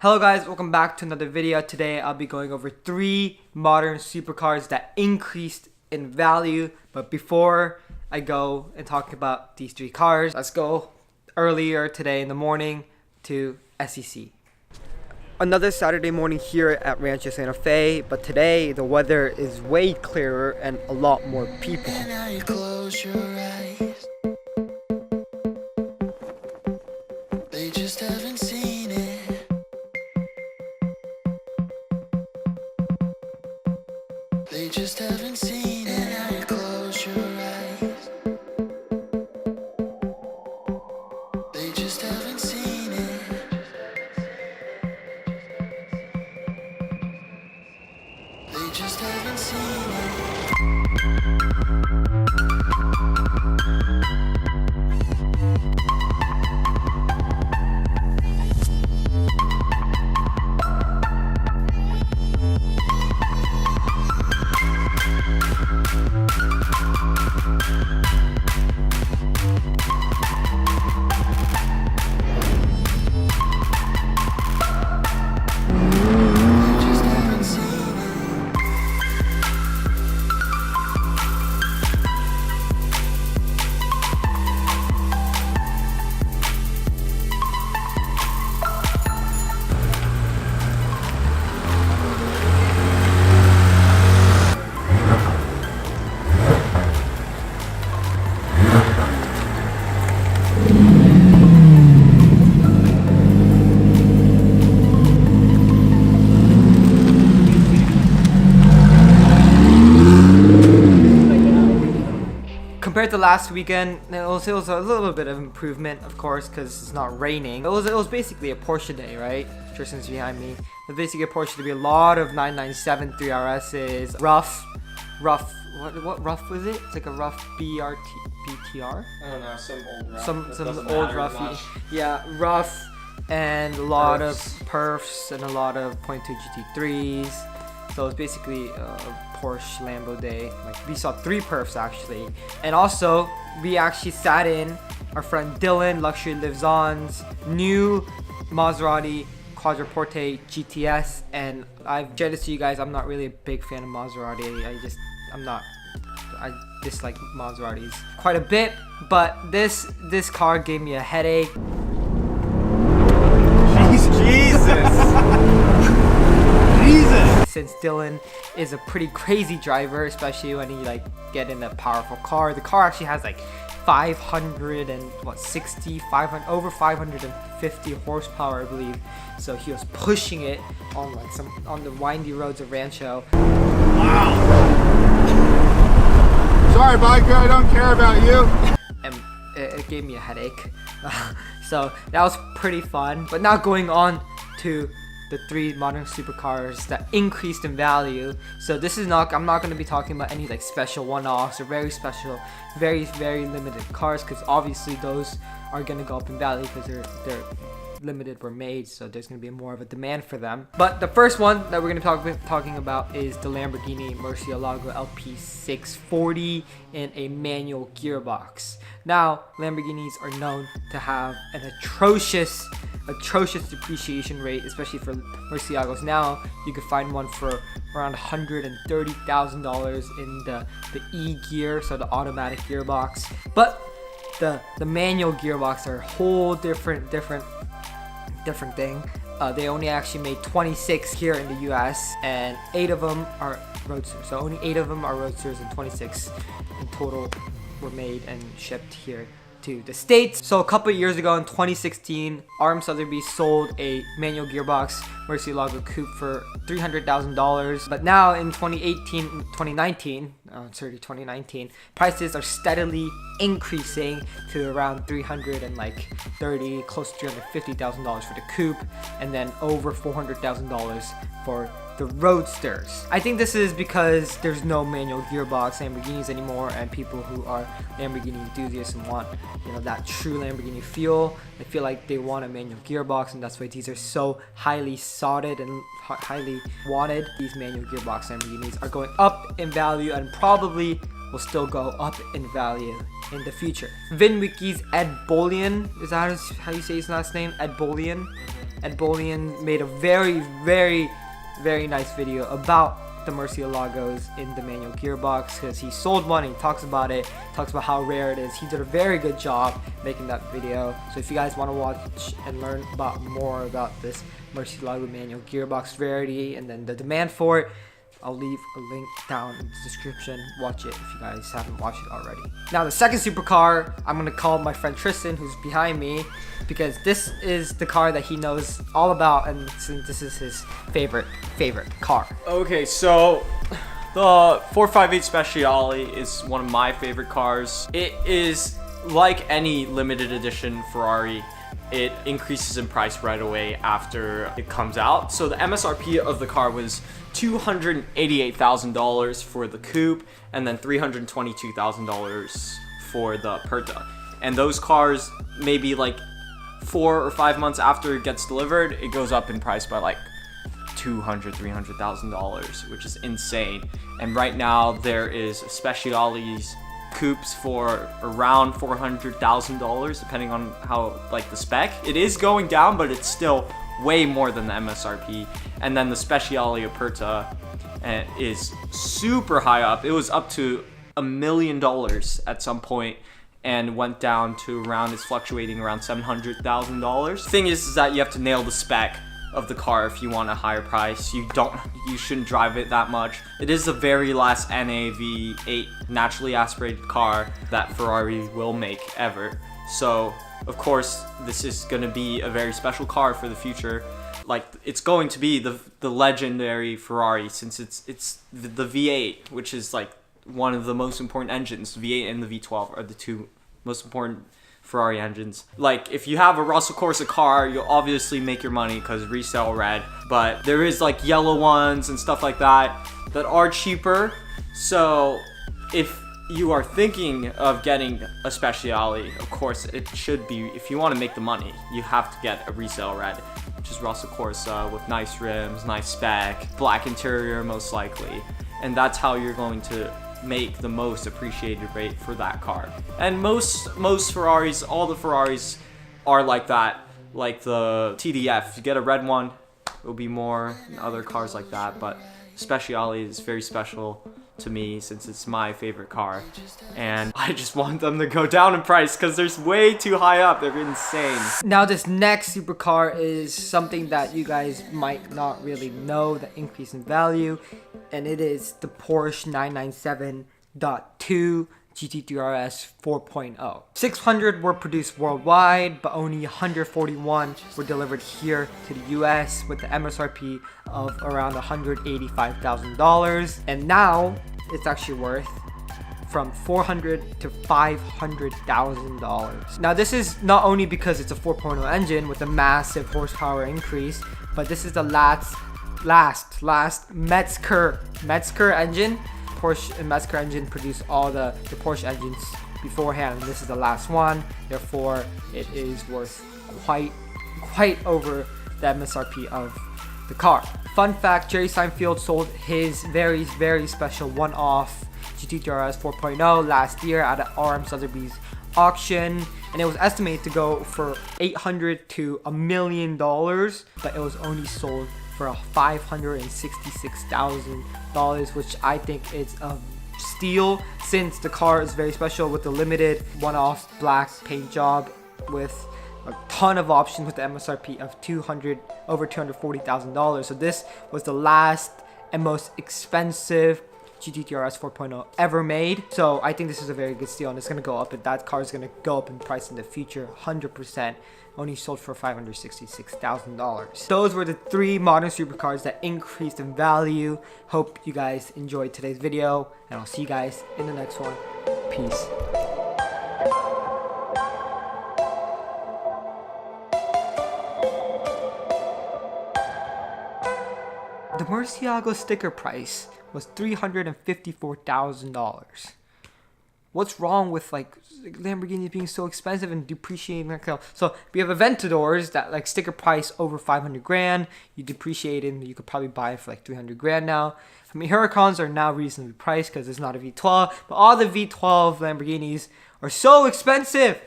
Hello guys, welcome back to another video. Today I'll be going over 3 modern supercars that increased in value. But before I go and talk about these 3 cars, let's go earlier today in the morning to SEC. Another Saturday morning here at Rancho Santa Fe, but today the weather is way clearer and a lot more people. And now you close your eyes. They just haven't seen it. They just haven't seen it. And now you close your eyes. They just haven't seen it. They just haven't seen it. Compared to last weekend, it was a little bit of improvement, of course, because it's not raining. It was basically a Porsche day, right? Tristan's behind me. It was basically a Porsche to be a lot of 997 3RSs, rough. What rough was it? It's like a rough BTR. I don't know, some old rough. Some old roughy. Yeah, rough, and a lot of perfs and a lot of 0.2 GT3s. So it's basically a Porsche Lambo day. Like, we saw 3 perfs actually, and also we actually sat in our friend Dylan, Luxury Lives On's new Maserati Quadriporte GTS, and I've shared this to you guys. I'm not really a big fan of Maserati. I dislike Maseratis quite a bit, but this car gave me a headache. Since Dylan is a pretty crazy driver, especially when he get in a powerful car. The car actually has like 550 horsepower, I believe. So he was pushing it on on the windy roads of Rancho. Wow. Sorry, biker, I don't care about you. And it gave me a headache. So that was pretty fun. But now going on to the 3 modern supercars that increased in value. So this is not, I'm not going to be talking about any special one-offs or very special, very limited cars, because obviously those are going to go up in value because they're limited, were made, so there's going to be more of a demand for them. But the first one that we're going to talking about is the Lamborghini Murcielago LP640 in a manual gearbox. Now, Lamborghinis are known to have an atrocious depreciation rate, especially for Murcielagos. Now you could find one for around $130,000 in the E gear, so the automatic gearbox. But the manual gearbox are a whole different thing. They only actually made 26 here in the US, and 8 of them are roadsters. So only 8 of them are roadsters, and 26 in total were made and shipped here to the States. So a couple of years ago in 2016, RM Sotheby's sold a manual gearbox Murcielago coupe for $300,000. But now in 2019, prices are steadily increasing to around $330,000, close to $350,000 for the coupe, and then over $400,000 for the roadsters. I think this is because there's no manual gearbox Lamborghinis anymore, and people who are Lamborghini enthusiasts and want that true Lamborghini feel, I feel like they want a manual gearbox, and that's why these are so highly sought and highly wanted. These manual gearbox Lamborghinis are going up in value and probably will still go up in value in the future. VinWiki's Ed Bolian, is that how you say his last name? Ed Bolian. and Bolian made a very nice video about the Murciélagos in the manual gearbox, because he sold one and he talks about it, talks about how rare it is. He did a very good job making that video. So if you guys want to watch and learn about more about this Murciélago manual gearbox rarity and then the demand for it, I'll leave a link down in the description. Watch it if you guys haven't watched it already. Now the second supercar, I'm gonna call my friend Tristan, who's behind me, because this is the car that he knows all about, and since this is his favorite car. Okay, so the 458 Speciale is one of my favorite cars. It is like any limited edition Ferrari. It increases in price right away after it comes out. So the MSRP of the car was $288,000 for the coupe, and then $322,000 for the Perta. And those cars, maybe like 4 or 5 months after it gets delivered, it goes up in price by like $200,000-$300,000, which is insane. And right now there is Speciales coupes for around $400,000, depending on how like the spec. It is going down, but it's still way more than the MSRP. And then the Speciale Aperta is super high up. It was up to $1 million at some point and went down to around, it's fluctuating around $700,000. Thing is that you have to nail the spec of the car if you want a higher price. You shouldn't drive it that much. It is the very last NAV8 naturally aspirated car that Ferrari will make ever. So of course this is gonna be a very special car for the future. Like, it's going to be the legendary Ferrari, since it's the V8, which is like one of the most important engines. The V8 and the V12 are the two most important Ferrari engines. Like, if you have a Russell Corsa car, you'll obviously make your money because resale red, but there is like yellow ones and stuff like that are cheaper. So if you are thinking of getting a Speciale, of course it should be, if you want to make the money, you have to get a resale red, which is Russell Corsa with nice rims, nice spec, black interior most likely, and that's how you're going to make the most appreciated rate for that car. And most Ferraris, all the Ferraris are like that. Like the TDF, if you get a red one, it will be more than other cars like that, but Speciale is very special to me since it's my favorite car, and I just want them to go down in price because they're way too high up. They're insane. Now this next supercar is something that you guys might not really know, the increase in value, and it is the Porsche 997.2 GT3 RS 4.0. 600 were produced worldwide, but only 141 were delivered here to the US with the MSRP of around $185,000. And now it's actually worth from $400,000 to $500,000. Now this is not only because it's a 4.0 engine with a massive horsepower increase, but this is the last Metzger engine. Porsche and Metzger engine produced all the Porsche engines beforehand, and this is the last one. Therefore, it is worth quite over the MSRP of the car. Fun fact: Jerry Seinfeld sold his very special one-off GT3 RS 4.0 last year at an RM Sotheby's auction, and it was estimated to go for $800,000 to $1 million, but it was only sold for $566,000, which I think is a steal since the car is very special with the limited one-off black paint job with a ton of options with the MSRP of over $240,000. So this was the last and most expensive GT3 RS 4.0 ever made. So I think this is a very good steal, and it's going to go up, and that car is going to go up in price in the future 100%. Only sold for $566,000. Those were the 3 modern supercars that increased in value. Hope you guys enjoyed today's video, and I'll see you guys in the next one. Peace. The Murciélago sticker price was $354,000. What's wrong with like Lamborghinis being so expensive and depreciating like that? So we have Aventadors that like sticker price over 500 grand. You depreciate it, and you could probably buy it for like 300 grand now. I mean, Huracans are now reasonably priced because it's not a V12, but all the V12 Lamborghinis are so expensive.